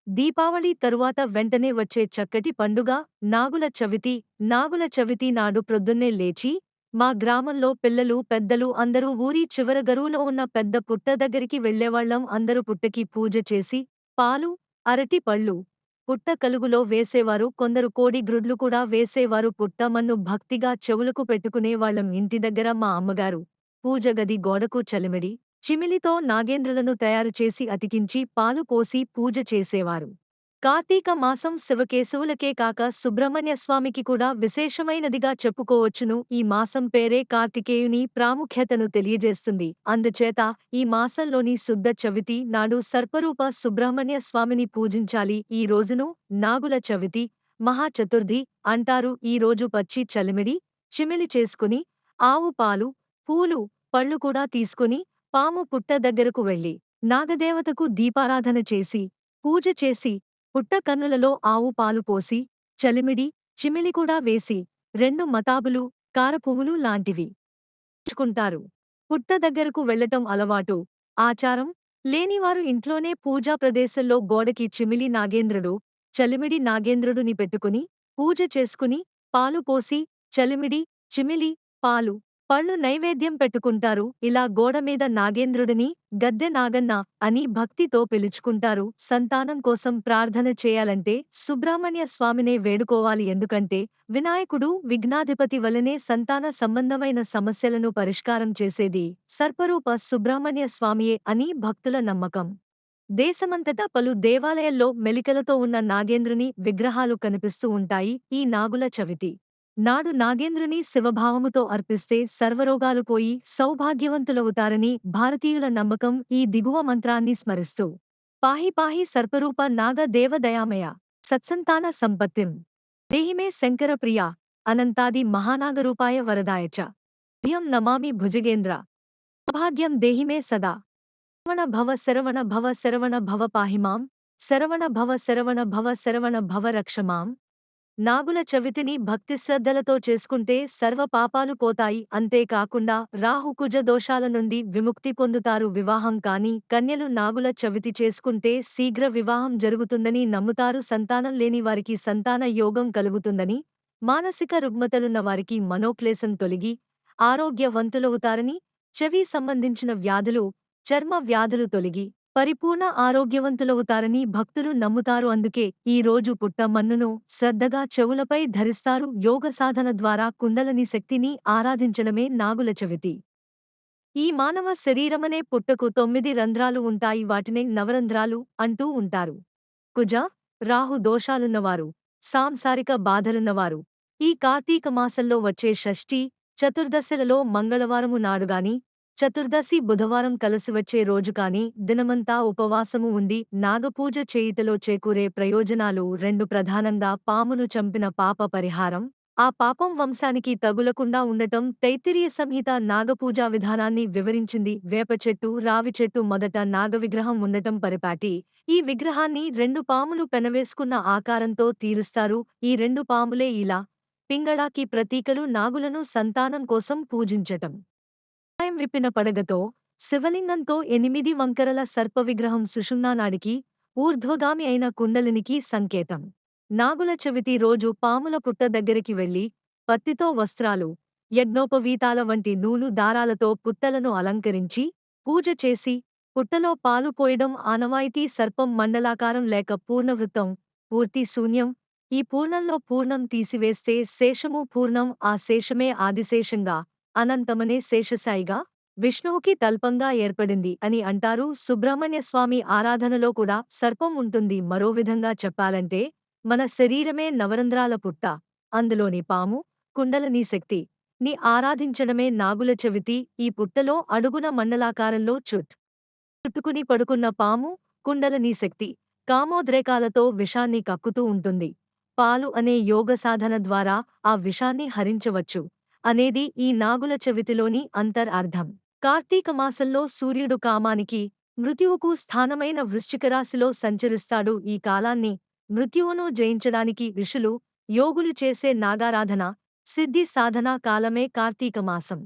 దీపావళి తరువాత వెంటనే వచ్చే చక్కటి పండుగ నాగుల చవితి. నాగుల చవితి నాడు ప్రొద్దున్నే లేచి, మా గ్రామంలో పిల్లలు పెద్దలు అందరూ ఊరి చివర గరువులో ఉన్న పెద్ద పుట్ట దగ్గరికి వెళ్ళేవాళ్లం. అందరూ పుట్టకి పూజ చేసి, పాలు, అరటి పళ్ళు పుట్ట కలుగులో వేసేవారు. కొందరు కోడి గ్రుడ్లు కూడా వేసేవారు. పుట్ట మన్ను భక్తిగా చెవులకు పెట్టుకునేవాళ్లం. ఇంటి దగ్గర మా అమ్మగారు పూజ గది గోడకు చలిమిడి, చిమిలితో నాగేంద్రులను తయారుచేసి అతికించి పాలు పోసి పూజ చేసేవారు. కార్తీక మాసం శివకేశవులకే కాక సుబ్రహ్మణ్యస్వామికి కూడా విశేషమైనదిగా చెప్పుకోవచ్చును. ఈ మాసం పేరే కార్తికేయుని ప్రాముఖ్యతను తెలియజేస్తుంది. అందుచేత ఈ మాసంలోని శుద్ధ చవితి నాడు సర్పరూప సుబ్రహ్మణ్య స్వామిని పూజించాలి. ఈ రోజును నాగుల చవితి, మహాచతుర్థి అంటారు. ఈ రోజు పచ్చి చలిమిడి, చిమిలి చేసుకుని, ఆవు పాలు, పూలు, పళ్ళు కూడా తీసుకుని పాము పుట్ట దగ్గరకు వెళ్లి నాగదేవతకు దీపారాధన చేసి, పూజ చేసి, పుట్ట కన్నులలో ఆవు పాలు పోసి, చలిమిడి, చిమిలి కూడా వేసి, 2 మతాబులు, కారపువ్వులు లాంటివి చుకుంటారు. పుట్ట దగ్గరకు వెళ్లటం అలవాటు, ఆచారం లేనివారు ఇంట్లోనే పూజా ప్రదేశంలో గోడకి చిమిలి నాగేంద్రుడు, చలిమిడి నాగేంద్రుడుని పెట్టుకుని పూజ చేసుకుని, పాలు పోసి, చలిమిడి, చిమిలి, పాలు, పళ్ళు నైవేద్యం పెట్టుకుంటారు. ఇలా గోడమీద నాగేంద్రుడిని గద్దె నాగన్న అని భక్తితో పిలుచుకుంటారు. సంతానం కోసం ప్రార్థన చేయాలంటే సుబ్రహ్మణ్య స్వామినే వేడుకోవాలి. ఎందుకంటే వినాయకుడు విఘ్నాధిపతి వలనే సంతాన సంబంధమైన సమస్యలను పరిష్కారం చేసేది సర్పరూప సుబ్రహ్మణ్య స్వామియే అని భక్తుల నమ్మకం. దేశమంతటా పలు దేవాలయాల్లో మెలికలతో ఉన్న నాగేంద్రుని విగ్రహాలు కనిపిస్తూ ఉంటాయి. ఈ నాగుల చవితి నాడు నాగేంద్రుని శివభావముతో అర్పిస్తే సర్వరోగాలు పోయి సౌభాగ్యవంతులవుతారని భారతీయుల నమ్మకం. ఈ దిగువ మంత్రాన్ని స్మరిస్తూ పాహి పాహి సర్పరూప నాగ దేవ దయామయ సత్సంతాన సంపత్తిం దేహిమే శంకర ప్రియ అనంతాది మహానాగరూపాయ వరదాయచ భ్యం నమామి భుజగేంద్ర సౌభాగ్యం దేహిమే సదా శరవణ భవ శరవణ భవ పాహిమాం శరవణ భవ శరవణ భవ శరవణ భవ రక్షమాం. నాగుల చవితిని భక్తిశ్రద్ధలతో చేసుకుంటే సర్వ పాపాలు పోతాయి. అంతేకాకుండా రాహుకుజ దోషాల నుండి విముక్తి పొందుతారు. వివాహం కాని కన్యలు నాగుల చవితి చేసుకుంటే శీఘ్ర వివాహం జరుగుతుందని నమ్ముతారు. సంతానం లేని వారికి సంతాన యోగం కలుగుతుందని, మానసిక రుగ్మతలున్న వారికి మనోక్లేశం తొలగి ఆరోగ్యవంతులవుతారని, చెవి సంబంధించిన వ్యాధులు, చర్మ వ్యాధులు తొలగి పరిపూర్ణ ఆరోగ్యవంతులవుతారని భక్తులు నమ్ముతారు. అందుకే ఈ రోజు పుట్ట మన్నును శ్రద్ధగా చెవులపై ధరిస్తారు. యోగ సాధన ద్వారా కుండలని శక్తిని ఆరాధించడమే నాగుల చవితి. ఈ మానవ శరీరమనే పుట్టకు 9 రంధ్రాలు ఉంటాయి. వాటినే నవరంధ్రాలు అంటూ ఉంటారు. కుజ, రాహు దోషాలున్నవారు, సాంసారిక బాధలున్నవారు ఈ కార్తీక మాసంలో వచ్చే షష్ఠి, చతుర్దశిలలో మంగళవారము నాడుగాని, చతుర్దశి బుధవారం కలిసివచ్చే రోజు కాని దినమంతా ఉపవాసము ఉండి నాగపూజ చేయుటలో చేకూరే ప్రయోజనాలు 2. ప్రధానంగా పామును చంపిన పాప పరిహారం, ఆ పాపం వంశానికి తగులకుండా ఉండటం. తైత్తిరీయ సంహిత నాగపూజా విధానాన్ని వివరించింది. వేప చెట్టు, రావి చెట్టు మొదట నాగవిగ్రహం ఉండటం పరిపాటి. ఈ విగ్రహాన్ని 2 పాములు పెనవేసుకున్న ఆకారంతో తీరుస్తారు. ఈ 2 పాములే ఇలా, పింగళాకి ప్రతీకలు. నాగులను సంతానం కోసం పూజించటం, విప్పిన పడగతో, శివలింగంతో 8 వంకరల సర్పవిగ్రహం సుషుమ్నానాడికి, ఊర్ధ్వగామి అయిన కుండలినికి సంకేతం. నాగుల చవితి రోజు పాముల పుట్ట దగ్గరికి వెళ్లి పత్తితో వస్త్రాలు, యజ్ఞోపవీతాల వంటి నూలు దారాలతో పుట్టలను అలంకరించి పూజ చేసి పుట్టలో పాలు పోయడం ఆనవాయితీ. సర్పం మండలాకారం లేక పూర్ణవృత్తం, పూర్తి శూన్యం. ఈ పూర్ణంలో పూర్ణం తీసివేస్తే శేషము పూర్ణం. ఆ శేషమే ఆదిశేషంగా, అనంతమనే శేషసాయిగా, విష్ణువుకి తల్పంగా ఏర్పడింది అని అంటారు. సుబ్రహ్మణ్యస్వామి ఆరాధనలో కూడా సర్పం ఉంటుంది. మరో విధంగా చెప్పాలంటే మన శరీరమే నవరంధ్రాల పుట్ట. అందులోని పాము, కుండలని శక్తి ని ఆరాధించడమే నాగుల చవితి. ఈ పుట్టలో అడుగున మండలాకారంలో చుట్టుకుని పడుకున్న పాము, కుండలని శక్తి కామోద్రేకాలతో విషాన్ని కక్కుతూ ఉంటుంది. పాలు అనే యోగ సాధన ద్వారా ఆ విషాన్ని హరించవచ్చు అనేది ఈ నాగుల చవితిలోని అంతర్అర్థం. కార్తీక మాసంలో సూర్యుడు కామానికి, మృత్యువుకు స్థానమైన వృశ్చికరాశిలో సంచరిస్తాడు. ఈ కాలాన్ని మృత్యువును జయించడానికి ఋషులు, యోగులు చేసే నాగారాధన, సిద్ధి సాధనా కాలమే కార్తీక మాసం.